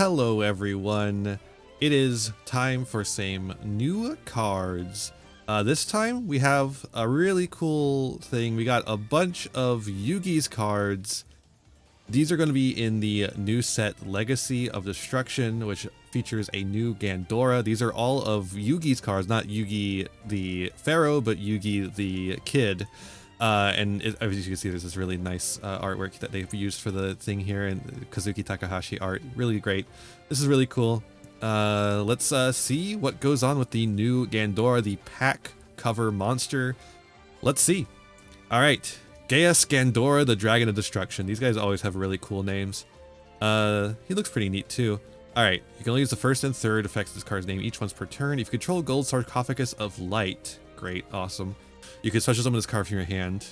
Hello everyone, it is time for some new cards. This time we have a really cool thing. We got a bunch of Yugi's cards. These are going to be in the new set Legacy of Destruction, which features a new Gandora. These are all of Yugi's cards, not Yugi the Pharaoh, but Yugi the Kid. As you can see, there's this really nice artwork that they've used for the thing here, and Kazuki Takahashi art, really great. This is really cool. Let's see what goes on with the new Gandora, the pack cover monster. Let's see. All right, Gaius Gandora, the Dragon of Destruction. These guys always have really cool names. He looks pretty neat too. All right, you can only use the first and third effects of this card's name each once per turn. If you control Gold Sarcophagus of Light, great, awesome. You can special summon this card from your hand.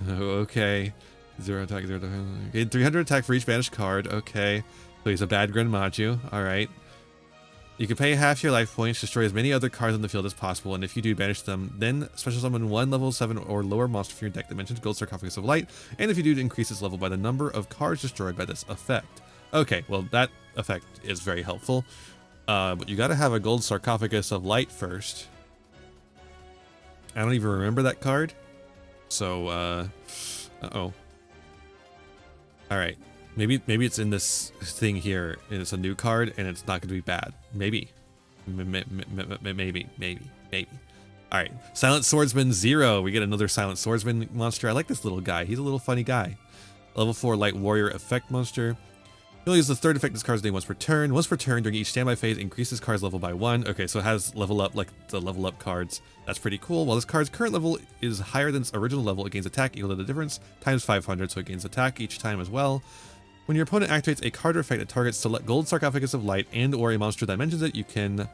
Okay. 0 attack, 0 attack. Okay, 300 attack for each banished card. Okay. So he's a bad Grenmaju. Alright. You can pay half your life points, destroy as many other cards on the field as possible, and if you do banish them, then special summon one level 7 or lower monster from your deck that mentions Gold Sarcophagus of Light, and if you do, increase its level by the number of cards destroyed by this effect. Okay, well that effect is very helpful. But you gotta have a Gold Sarcophagus of Light first. I don't even remember that card. So, uh-oh. Alright. Maybe it's in this thing here, and it's a new card, and it's not going to be bad. Maybe. Maybe. Alright. Silent Swordsman 0. We get another Silent Swordsman monster. I like this little guy. He's a little funny guy. Level 4 Light Warrior effect monster. You'll use the third effect of this card's name once per turn. Once per turn, during each standby phase, increase this card's level by 1. Okay, so it has level up like the level up cards. That's pretty cool. While this card's current level is higher than its original level, it gains attack equal to the difference times 500, so it gains attack each time as well. When your opponent activates a card or effect that targets select Gold Sarcophagus of Light and or a monster that mentions it, you can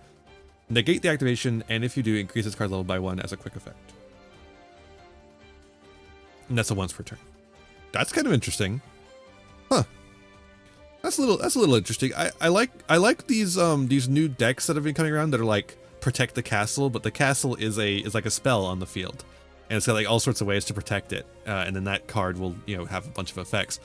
negate the activation, and if you do, increase its card level by 1 as a quick effect. And that's a once per turn. That's kind of interesting. Huh. That's a little interesting. I like these new decks that have been coming around that are like protect the castle, but the castle is like a spell on the field, and it's got like all sorts of ways to protect it, and then that card will have a bunch of effects.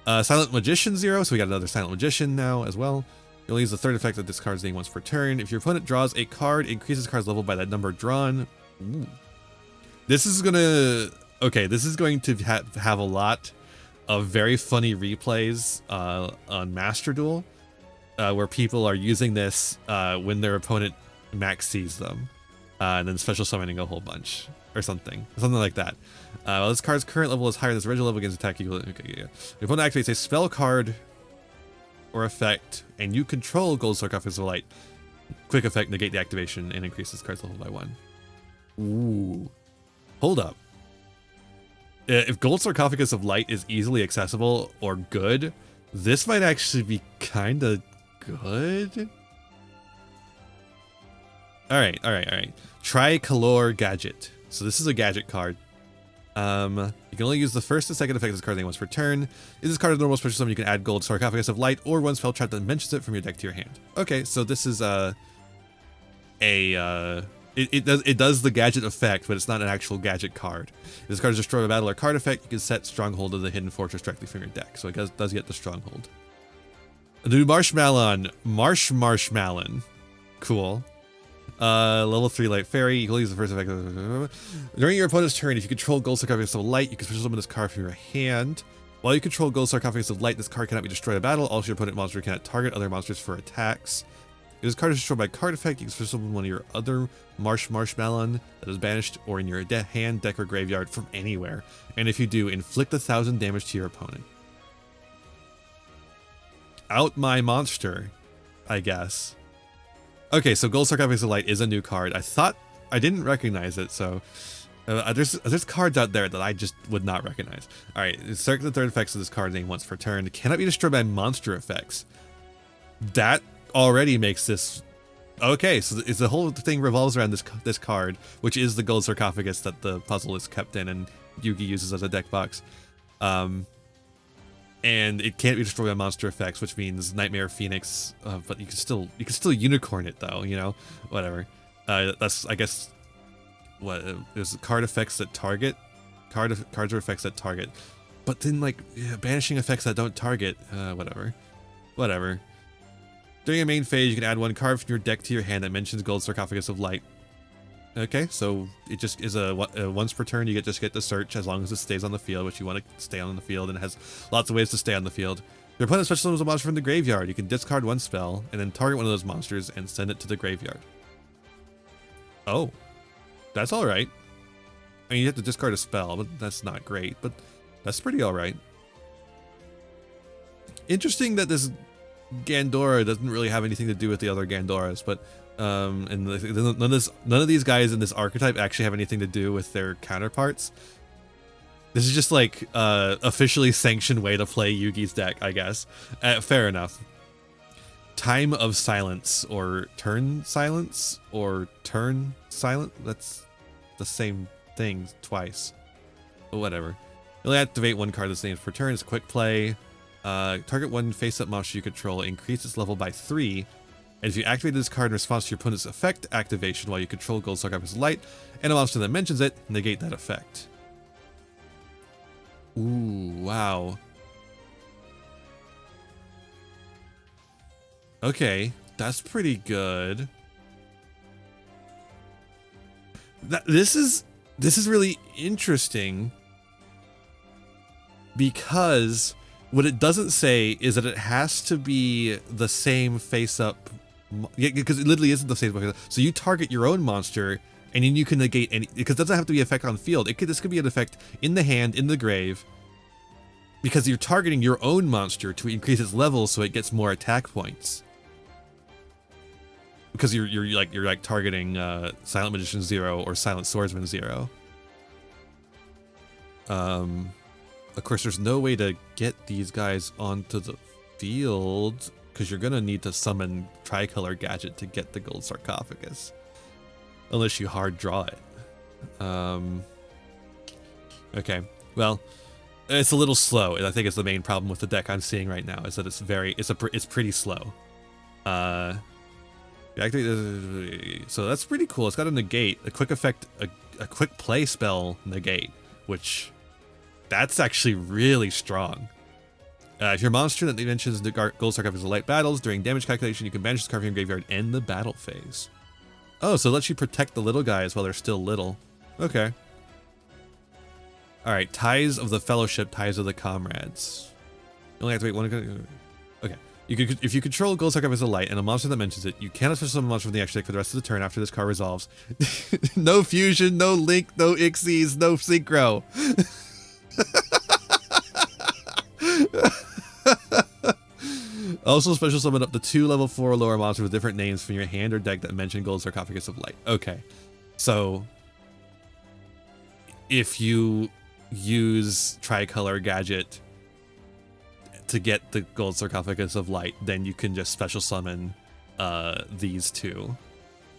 Silent Magician 0, so we got another Silent Magician now as well. You'll use the third effect of this card's name once per turn. If your opponent draws a card, increases the card's level by that number drawn. Ooh. This is going to have a lot of very funny replays on Master Duel, where people are using this when their opponent max sees them, and then special summoning a whole bunch or something like that. Well, this card's current level is higher than its original level against attack equal. Okay, yeah. Your opponent activates a spell card or effect, and you control Gold Sarcophagus of Light. Quick effect, negate the activation, and increase this card's level by 1. Ooh, hold up. If Gold Sarcophagus of Light is easily accessible or good, this might actually be kind of good. All right. Tricolor Gadget. So this is a gadget card. You can only use the first and second effect of this card's name once per turn. If this card is a normal special summon, you can add Gold Sarcophagus of Light or one spell trap that mentions it from your deck to your hand. Okay, so this is it does the gadget effect, but it's not an actual gadget card. If this card is destroyed by battle or card effect, you can set Stronghold of the Hidden Fortress directly from your deck, so it does get the Stronghold. A new Marshmallow, Marshmallow. Cool. Level 3 Light Fairy. You can use the first effect. During your opponent's turn, if you control Gold Sarcophagus of Light, you can special summon this card from your hand. While you control Gold Sarcophagus of Light, this card cannot be destroyed in battle. Also, your opponent monster cannot target other monsters for attacks. If this card is destroyed by card effect, you can special summon one of your other Marshmallow that is banished or in your hand, deck, or graveyard from anywhere. And if you do, inflict 1,000 damage to your opponent. Out my monster, I guess. Okay, so Gold Sarcophagus of Light is a new card. I didn't recognize it, so there's cards out there that I just would not recognize. All right, select the third effects of this card's name once per turn. It cannot be destroyed by monster effects. That already makes this okay. So the whole thing revolves around this card, which is the Gold Sarcophagus that the puzzle is kept in, and Yugi uses as a deck box. And it can't be destroyed by monster effects, which means Nightmare Phoenix, but you can still unicorn it though, whatever. That's, I guess, what there's card effects that target, cards or effects that target, but then like banishing effects that don't target, whatever. During your main phase, you can add one card from your deck to your hand that mentions Gold Sarcophagus of Light. Okay, so it just is a once per turn, you just get to search as long as it stays on the field, which you want to stay on the field, and it has lots of ways to stay on the field. If your opponent special summons a monster from the graveyard, you can discard one spell, and then target one of those monsters and send it to the graveyard. Oh, that's alright. I mean, you have to discard a spell, but that's not great, but that's pretty alright. Interesting that this Gandora doesn't really have anything to do with the other Gandoras, but and none of these guys in this archetype actually have anything to do with their counterparts. This is just like officially sanctioned way to play Yugi's deck, I guess. Fair enough. Time of Silence, or Turn Silence, or Turn Silent. That's the same thing twice. But whatever. You'll activate one card that's named per turn. It's a quick play. Target one face-up monster you control, increase its level by 3. And if you activate this card in response to your opponent's effect activation while you control Gold Sarcophagus of Light, and a monster that mentions it, negate that effect. Ooh, wow. Okay, that's pretty good. This is really interesting, because what it doesn't say is that it has to be the same face-up, because it literally isn't the same face-up. So you target your own monster, and then you can negate any, because it doesn't have to be an effect on field. This could be an effect in the hand, in the grave, because you're targeting your own monster to increase its level so it gets more attack points. Because you're like targeting Silent Magician 0 or Silent Swordsman 0. Of course, there's no way to get these guys onto the field, because you're gonna need to summon Tricolor Gadget to get the Gold Sarcophagus, unless you hard draw it. Okay, well, it's a little slow, and I think it's the main problem with the deck I'm seeing right now, is that it's pretty slow. So that's pretty cool. It's got a negate, a quick effect, a quick play spell negate, which that's actually really strong. If your monster that mentions the Gold Sarcophagus of Light battles, during damage calculation, you can banish this card from your graveyard and the battle phase. Oh, so it lets you protect the little guys while they're still little. Okay. Alright, Ties of the Fellowship, Ties of the Comrades. You only have to wait one. Okay. If you control Gold Sarcophagus of Light and a monster that mentions it, you cannot switch summon a monster from the action deck for the rest of the turn after this card resolves. No fusion, no link, no Ixies, no synchro. Also special summon up to 2 level 4 or lower monsters with different names from your hand or deck that mention Gold Sarcophagus of Light. Okay, so if you use Tricolor Gadget to get the Gold Sarcophagus of Light, then you can just special summon these two,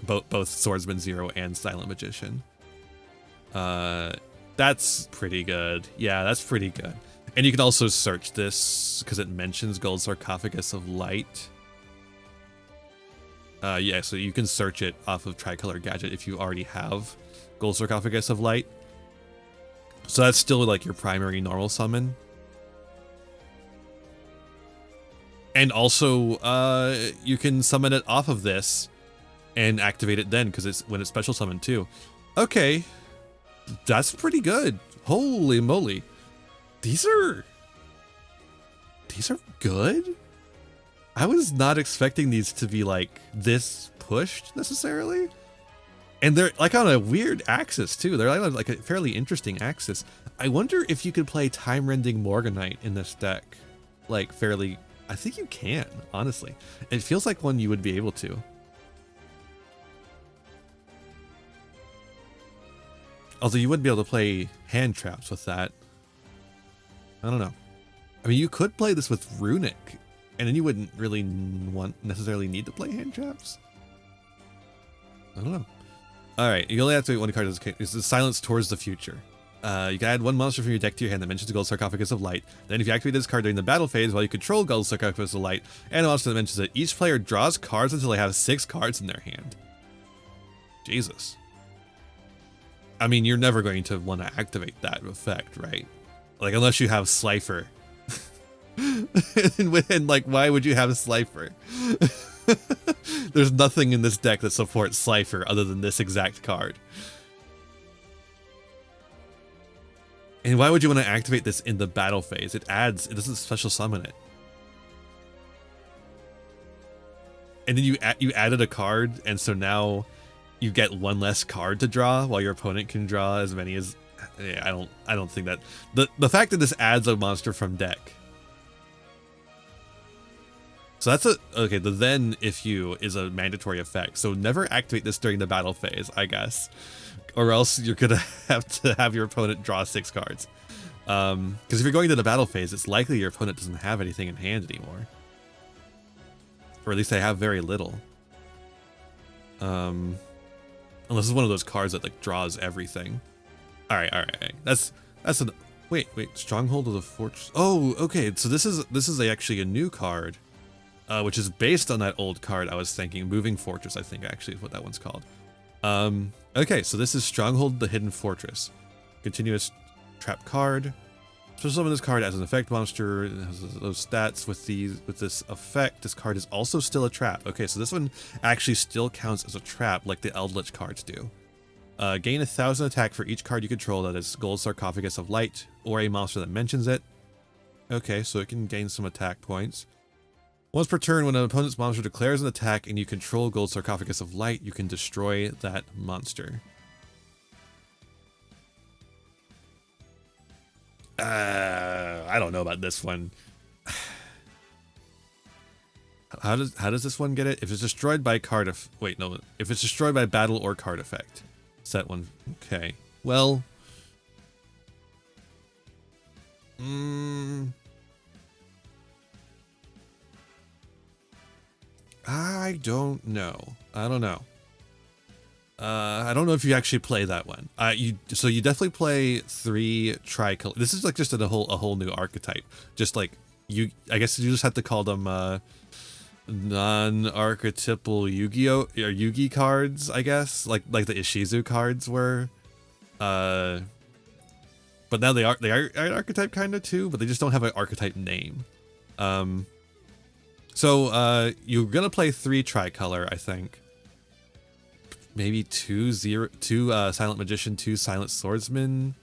both Swordsman 0 and Silent Magician. That's pretty good. Yeah, that's pretty good. And you can also search this because it mentions Gold Sarcophagus of Light. Yeah, so you can search it off of Tricolor Gadget if you already have Gold Sarcophagus of Light. So that's still like your primary normal summon. And also, you can summon it off of this and activate it then, because it's when it's special summoned too. Okay, that's pretty good. Holy moly. These are good. I was not expecting these to be like this pushed necessarily. And they're like on a weird axis too. They're like a fairly interesting axis. I wonder if you could play Time Rending Morganite in this deck. Like fairly, I think you can, honestly. It feels like one you would be able to. Although you wouldn't be able to play hand traps with that. I don't know. I mean, you could play this with Runic, and then you wouldn't really necessarily need to play hand traps. I don't know. All right, you only have to wait one card. This is Silence Towards the Future. You can add one monster from your deck to your hand that mentions Gold Sarcophagus of Light. Then if you activate this card during the battle phase while you control Gold Sarcophagus of Light and a monster that mentions it, each player draws cards until they have 6 cards in their hand. Jesus. I mean, you're never going to want to activate that effect, right? Like, unless you have Slifer. and like, why would you have Slifer? There's nothing in this deck that supports Cypher other than this exact card. And why would you want to activate this in the battle phase? It doesn't special summon it. And then you added a card, and so now you get one less card to draw while your opponent can draw as many as... Yeah, I don't think that... The fact that this adds a monster from deck. So that's okay, the then if you is a mandatory effect. So never activate this during the battle phase, I guess. Or else you're gonna have to have your opponent draw 6 cards. Because if you're going to the battle phase, it's likely your opponent doesn't have anything in hand anymore. Or at least they have very little. Unless it's one of those cards that like draws everything. Alright. That's an wait, Stronghold of the Fortress. Oh, okay, so this is actually a new card. Which is based on that old card I was thinking. Moving Fortress, I think actually is what that one's called. Okay, so this is Stronghold the Hidden Fortress. Continuous trap card. So summon this card as an effect monster. It has those stats with this effect. This card is also still a trap. Okay, so this one actually still counts as a trap like the Eldritch cards do. Gain 1,000 attack for each card you control that is Gold Sarcophagus of Light or a monster that mentions it. Okay, so it can gain some attack points. Once per turn, when an opponent's monster declares an attack and you control Gold Sarcophagus of Light, you can destroy that monster. I don't know about this one. How does this one get it? If it's destroyed by card if it's destroyed by battle or card effect. Set one. Okay. Well. I don't know. I don't know if you actually play that one. So you definitely play 3 tricolor. This is like just a whole new archetype. Just like I guess you just have to call them non-archetypal Yugioh or Yugi cards, I guess. Like the Ishizu cards were. But now they are an archetype kind of too, but they just don't have an archetype name. So you're gonna play 3 tricolor, I think. Maybe 2 Silent Magician, 2 Silent Swordsman,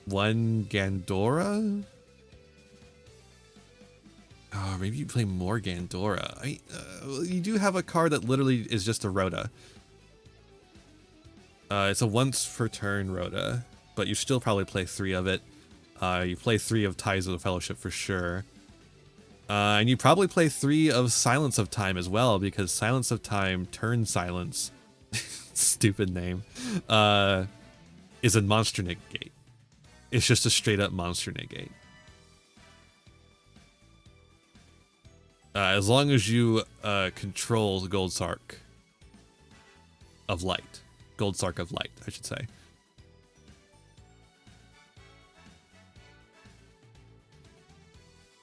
1 Gandora. Oh, maybe you play more Gandora. You do have a card that literally is just a Rhoda. It's a once per turn Rhoda, but you still probably play 3 of it. You play 3 of Ties of the Fellowship for sure. And you probably play 3 of Silence of Time as well, because Silence of Time, Turn Silence, stupid name, is a monster negate. It's just a straight up monster negate. As long as you control Gold Sarc of Light. Gold Sarc of Light, I should say.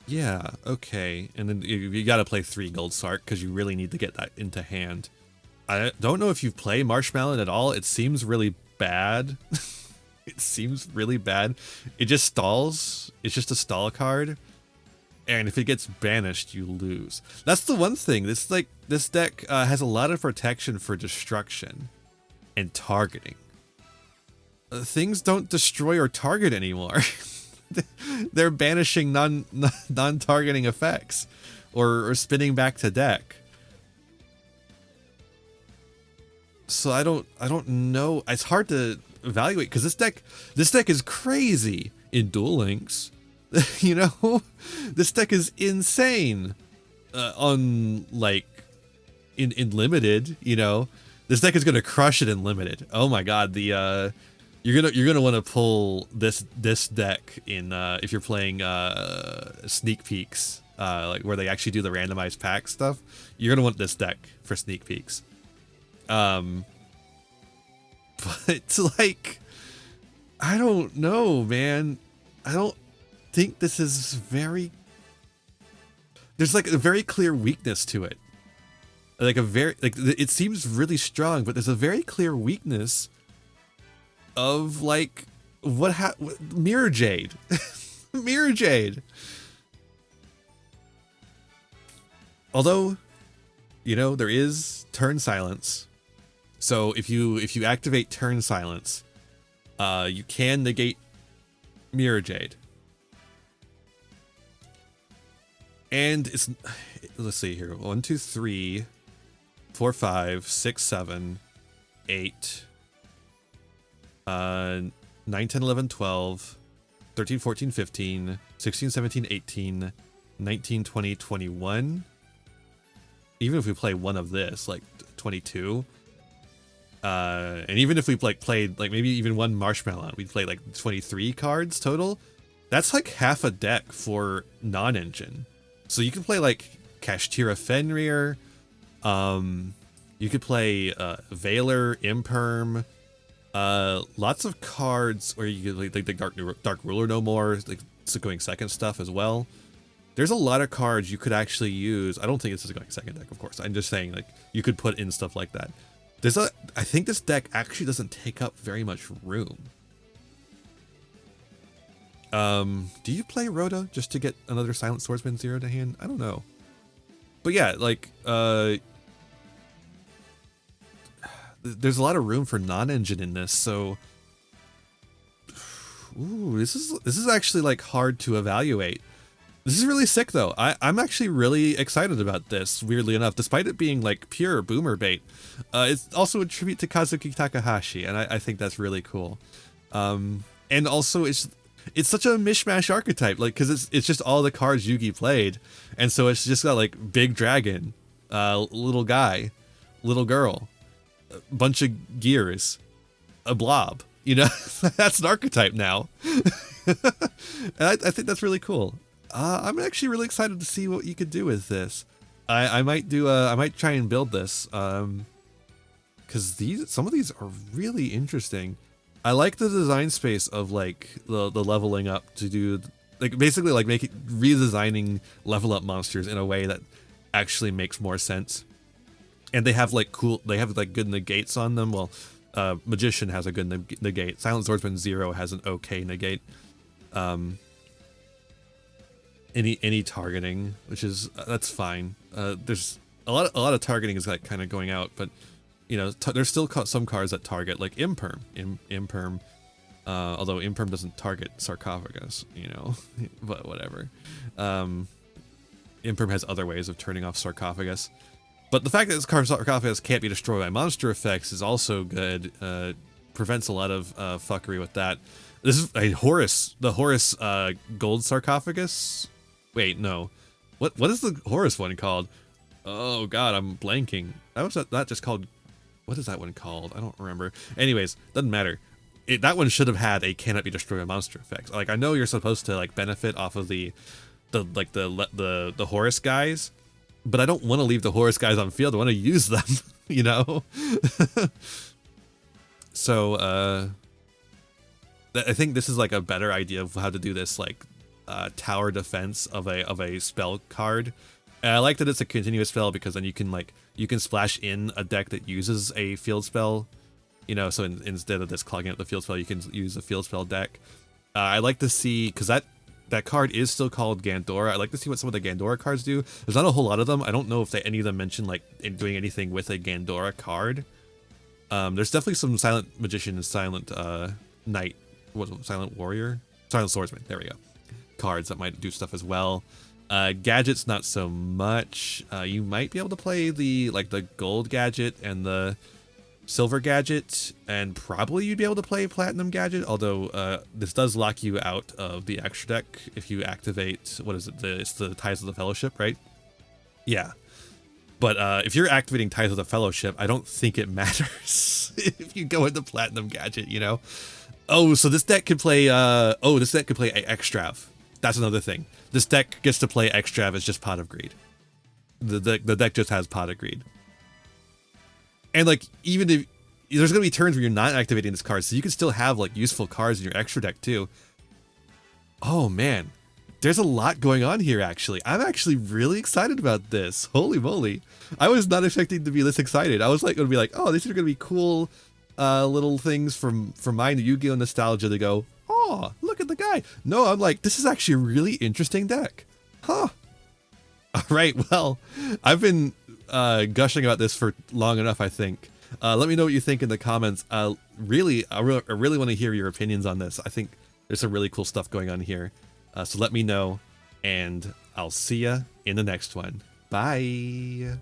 Yeah, okay. And then you gotta play 3 Gold Sarc because you really need to get that into hand. I don't know if you play Marshmallow at all. It seems really bad. It seems really bad. It just stalls. It's just a stall card. And if it gets banished, you lose. That's the one thing. This deck has a lot of protection for destruction and targeting. Things don't destroy or target anymore. They're banishing non-targeting effects or spinning back to deck. So I don't know. It's hard to evaluate because this deck is crazy in Duel Links. You know, this deck is insane on like in limited. You know, this deck is gonna crush it in limited. Oh my god, the you're gonna want to pull this deck in if you're playing sneak peeks, like where they actually do the randomized pack stuff. You're gonna want this deck for sneak peeks. But like, I don't know, man. I don't think this is very. There's like a very clear weakness to it. Like it seems really strong, but there's a very clear weakness of like Mirror Jade. Mirror Jade. Although you know, there is turn silence. So if you activate turn silence, you can negate Mirror Jade. And it's, let's see here, 1, 2, 3, 4, 5, 6, 7, 8, 9, 10, 11, 12, 13, 14, 15, 16, 17, 18, 19, 20, 21. Even if we play one of this, like 22. And even if we like played like maybe even one Marshmallow, we'd play like 23 cards total. That's like half a deck for non-engine. So you can play like Kashtira Fenrir, you could play Veiler, Imperm, lots of cards where you could like the Dark Ruler no more, like going second stuff as well. There's a lot of cards you could actually use. I don't think this is going second deck, of course. I'm just saying like you could put in stuff like that. I think this deck actually doesn't take up very much room. Do you play Rhoda just to get another Silent Swordsman 0 to hand? I don't know. But yeah, like, there's a lot of room for non-engine in this, so... Ooh, this is actually, like, hard to evaluate. This is really sick, though. I'm actually really excited about this, weirdly enough, despite it being, like, pure boomer bait. It's also a tribute to Kazuki Takahashi, and I think that's really cool. And also, it's such a mishmash archetype, like, because it's just all the cards Yugi played, and so it's just got like big dragon, little guy, little girl, a bunch of gears, a blob. You know, that's an archetype now, and I think that's really cool. I'm actually really excited to see what you could do with this. I might try and build this, because some of these are really interesting. I like the design space of like the leveling up to do like basically like redesigning level up monsters in a way that actually makes more sense. And they have like good negates on them. Well, Magician has a good negate. Silent Swordsman 0 has an okay negate. Any targeting, which is that's fine. There's a lot of targeting is like kind of going out, but you know, there's still some cards that target, like Imperm. Imperm, although Imperm doesn't target Sarcophagus, you know, but whatever. Imperm has other ways of turning off Sarcophagus. But the fact that this card Sarcophagus can't be destroyed by monster effects is also good. Prevents a lot of fuckery with that. This is a Horus, the Horus gold Sarcophagus. Wait, no. What is the Horus one called? Oh god, I'm blanking. That was not just called... What is that one called? I don't remember. Anyways, doesn't matter. That one should have had a cannot be destroyed by monster effects. Like I know you're supposed to like benefit off of the Horus guys, but I don't want to leave the Horus guys on field. I want to use them, you know. So I think this is like a better idea of how to do this like tower defense of a spell card. And I like that it's a continuous spell because then you can splash in a deck that uses a field spell, you know, so instead of this clogging up the field spell, you can use a field spell deck. I like to see, because that card is still called Gandora, I like to see what some of the Gandora cards do. There's not a whole lot of them. I don't know if any of them mention like doing anything with a Gandora card. There's definitely some Silent Magician and Silent Knight, Silent Warrior? Silent Swordsman, there we go. Cards that might do stuff as well. Gadgets, not so much. You might be able to play the gold gadget and the silver gadget, and probably you'd be able to play platinum gadget, although this does lock you out of the extra deck if you activate, what is it, it's the Ties of the Fellowship, right? Yeah. But if you're activating Ties of the Fellowship, I don't think it matters if you go into platinum gadget, you know? Oh, so this deck could play, this deck could play Extrav. That's another thing. This deck gets to play Extrav as just Pot of Greed. The deck just has Pot of Greed. And like, even if there's gonna be turns where you're not activating this card, so you can still have like useful cards in your extra deck too. Oh man, there's a lot going on here actually. I'm actually really excited about this. Holy moly. I was not expecting to be this excited. I was like gonna be like, oh, these are gonna be cool little things from my Yu-Gi-Oh! Nostalgia to go, oh, look at the guy. No, I'm like, this is actually a really interesting deck. Huh. All right, well, I've been gushing about this for long enough, I think. Let me know what you think in the comments. I really want to hear your opinions on this. I think there's some really cool stuff going on here. So let me know, and I'll see ya in the next one. Bye.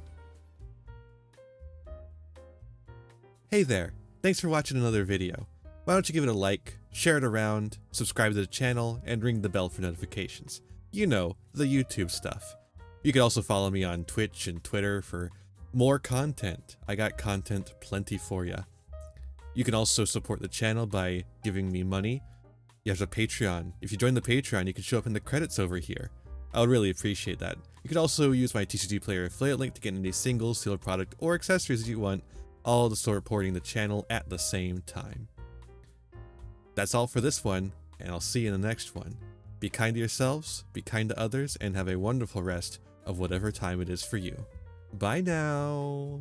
Hey there. Thanks for watching another video. Why don't you give it a like, share it around, subscribe to the channel, and ring the bell for notifications. You know, the YouTube stuff. You can also follow me on Twitch and Twitter for more content. I got content plenty for ya. You can also support the channel by giving me money. There's a Patreon. If you join the Patreon, you can show up in the credits over here. I would really appreciate that. You could also use my TCG Player affiliate link to get any singles, sealed product, or accessories that you want, all to start supporting the channel at the same time. That's all for this one, and I'll see you in the next one. Be kind to yourselves, be kind to others, and have a wonderful rest of whatever time it is for you. Bye now!